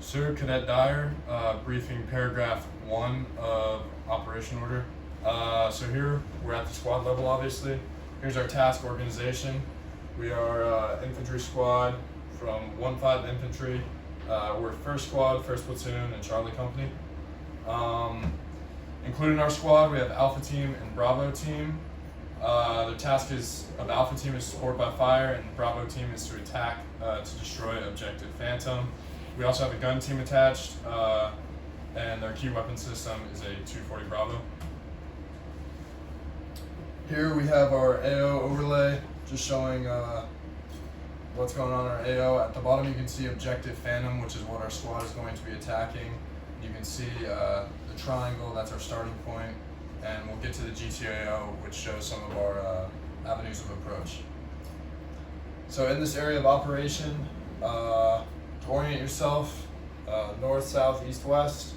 Sir Cadet Dyer, briefing paragraph 1 of operation order. So here we're at the squad level, obviously. Here's our task organization. We are infantry squad from 1-5 infantry. We're first squad, first platoon, and Charlie company. Including our squad, we have Alpha team and Bravo team. The task of Alpha team is support by fire, and Bravo team is to attack to destroy objective Phantom. We also have a gun team attached, and their key weapon system is a 240 Bravo. Here we have our AO overlay, just showing what's going on in our AO. At the bottom you can see objective Phantom, which is what our squad is going to be attacking. You can see the triangle, that's our starting point, and we'll get to the GTAO, which shows some of our avenues of approach. So in this area of operation, to orient yourself, north, south, east, west,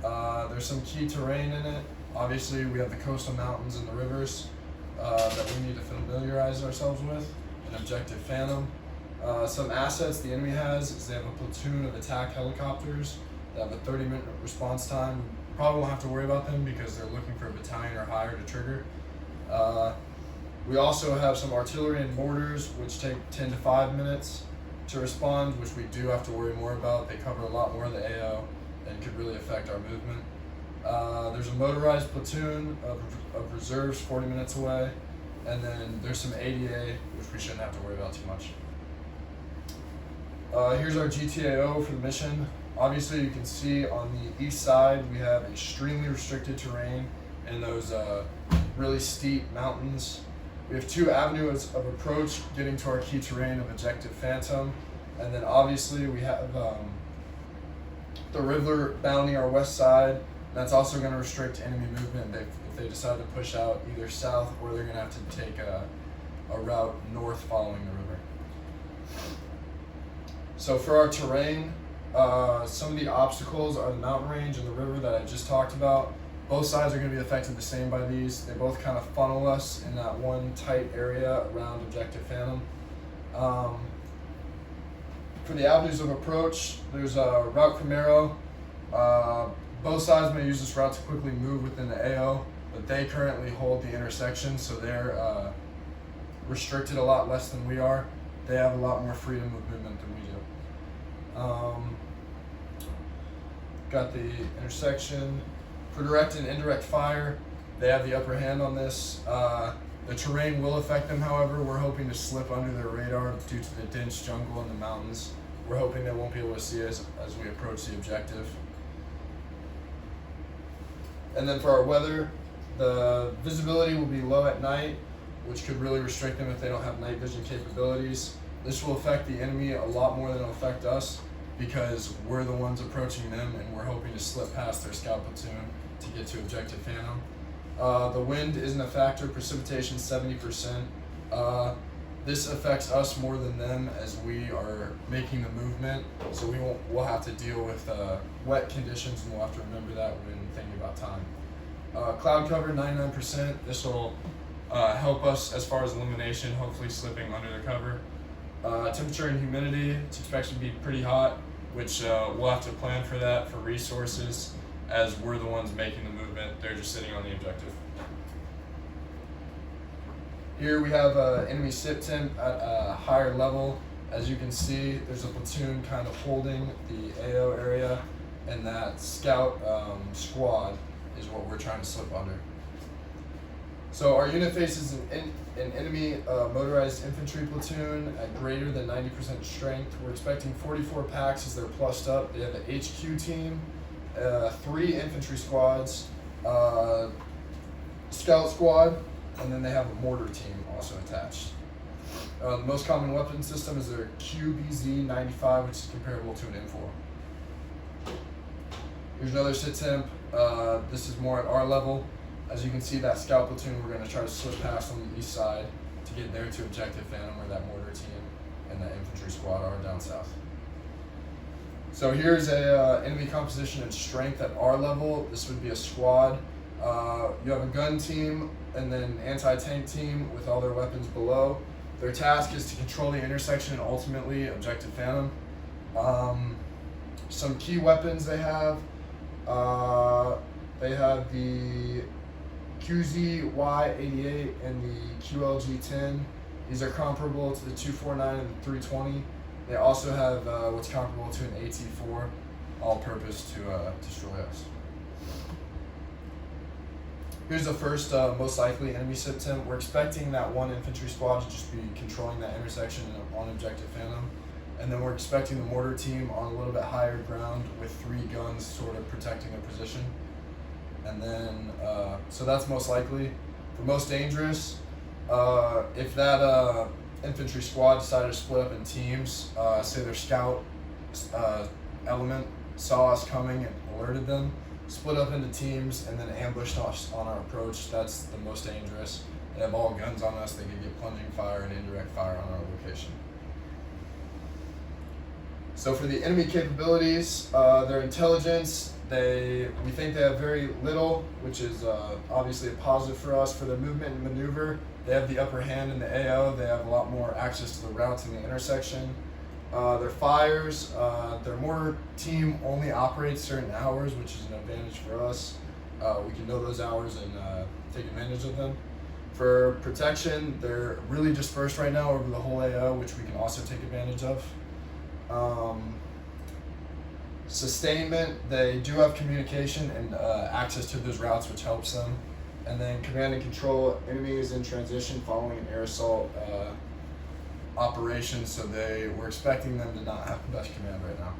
there's some key terrain in it. Obviously we have the coastal mountains and the rivers that we need to familiarize ourselves with, an objective Phantom. Some assets the enemy has is they have a platoon of attack helicopters that have a 30-minute response time. Probably won't have to worry about them because they're looking for a battalion or higher to trigger. We also have some artillery and mortars which take 10 to 5 minutes to respond, which we do have to worry more about. They cover a lot more of the AO and could really affect our movement. There's a motorized platoon of reserves 40 minutes away, and then there's some ADA, which we shouldn't have to worry about too much. Here's our GTAO for the mission. Obviously you can see on the east side we have extremely restricted terrain and those really steep mountains. We have 2 avenues of approach getting to our key terrain of objective Phantom, and then obviously we have the river bounding our west side. That's also going to restrict enemy movement if they decide to push out either south, or they're going to have to take a route north following the river. So for our terrain, some of the obstacles are the mountain range and the river that I just talked about. Both sides are going to be affected the same by these. They both kind of funnel us in that one tight area around objective Phantom. For the avenues of approach, there's Route Camaro. Both sides may use this route to quickly move within the AO, but they currently hold the intersection, so they're restricted a lot less than we are. They have a lot more freedom of movement than we do. Got the intersection. For direct and indirect fire, they have the upper hand on this. The terrain will affect them, however. We're hoping to slip under their radar due to the dense jungle and the mountains. We're hoping they won't be able to see us as we approach the objective. And then for our weather, the visibility will be low at night, which could really restrict them if they don't have night vision capabilities. This will affect the enemy a lot more than it'll affect us because we're the ones approaching them, and we're hoping to slip past their scout platoon to get to objective Phantom. The wind isn't a factor, precipitation 70%. This affects us more than them as we are making the movement, so we'll have to deal with wet conditions, and we'll have to remember that when thinking about time. Cloud cover 99%. This will help us as far as illumination, hopefully slipping under the cover. Temperature and humidity, it's expected to be pretty hot, which we'll have to plan for that for resources as we're the ones making the movement. They're just sitting on the objective. Here we have enemy SIP temp at a higher level. As you can see, there's a platoon kind of holding the AO area, and that scout squad is what we're trying to slip under. So our unit faces an enemy motorized infantry platoon at greater than 90% strength. We're expecting 44 packs as they're plussed up. They have an HQ team, 3 infantry squads, scout squad, and then they have a mortar team also attached. The most common weapon system is their QBZ-95, which is comparable to an M4. Here's another sit temp. This is more at our level. As you can see, that scout platoon, we're going to try to slip past on the east side to get there to objective Phantom, where that mortar team and that infantry squad are down south. So here's a enemy composition and strength at our level. This would be a squad. You have a gun team and then anti-tank team with all their weapons below. Their task is to control the intersection and ultimately objective Phantom. Some key weapons they have. They have the QZY88 and the QLG10. These are comparable to the 249 and the 320. They also have what's comparable to an AT4, all-purpose to destroy us. Here's the first most likely enemy SIP temp. We're expecting that one infantry squad to just be controlling that intersection on Objective Phantom. And then we're expecting the mortar team on a little bit higher ground with 3 guns sort of protecting their position. And then, so that's most likely. For most dangerous, if that infantry squad decided to split up in teams, say their scout element saw us coming and alerted them, split up into teams and then ambushed us on our approach, that's the most dangerous. They have all guns on us, they could get plunging fire and indirect fire on our location. So for the enemy capabilities, their intelligence, we think they have very little, which is obviously a positive for us. For their movement and maneuver, they have the upper hand in the AO. They have a lot more access to the routes in the intersection. Their fires, their mortar team only operates certain hours, which is an advantage for us. We can know those hours and take advantage of them. For protection, they're really dispersed right now over the whole AO, which we can also take advantage of. Sustainment, they do have communication and access to those routes, which helps them. And then command and control, enemy is in transition following an air assault operation, so we're expecting them to not have the best command right now.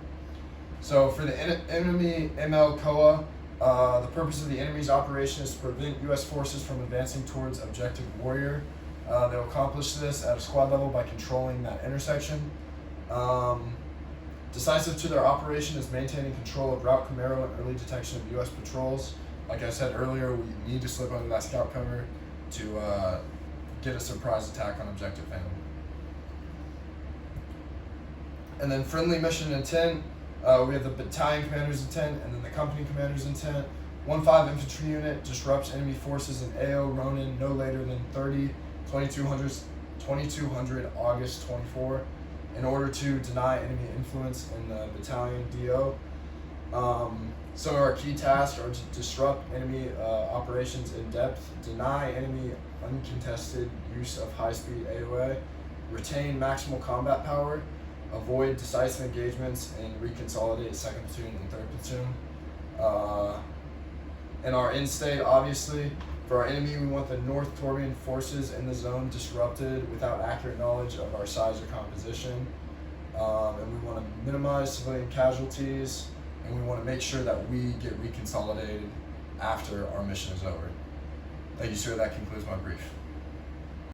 So for the enemy ML-COA, the purpose of the enemy's operation is to prevent U.S. forces from advancing towards Objective Warrior. They'll accomplish this at a squad level by controlling that intersection. Decisive to their operation is maintaining control of Route Camaro and early detection of U.S. patrols. Like I said earlier, we need to slip under that scout cover to get a surprise attack on Objective Phantom. And then friendly mission intent, we have the battalion commander's intent and then the company commander's intent. 1-5 infantry unit disrupts enemy forces in AO Ronin no later than 2200 August 24 in order to deny enemy influence in the battalion DO. Some of our key tasks are to disrupt enemy operations in depth, deny enemy uncontested use of high-speed AOA, retain maximal combat power, avoid decisive engagements, and reconsolidate 2nd Platoon and 3rd Platoon. In our end state, obviously, for our enemy, we want the North Torbian forces in the zone disrupted without accurate knowledge of our size or composition. And we want to minimize civilian casualties, and we want to make sure that we get reconsolidated after our mission is over. Thank you, sir. That concludes my brief.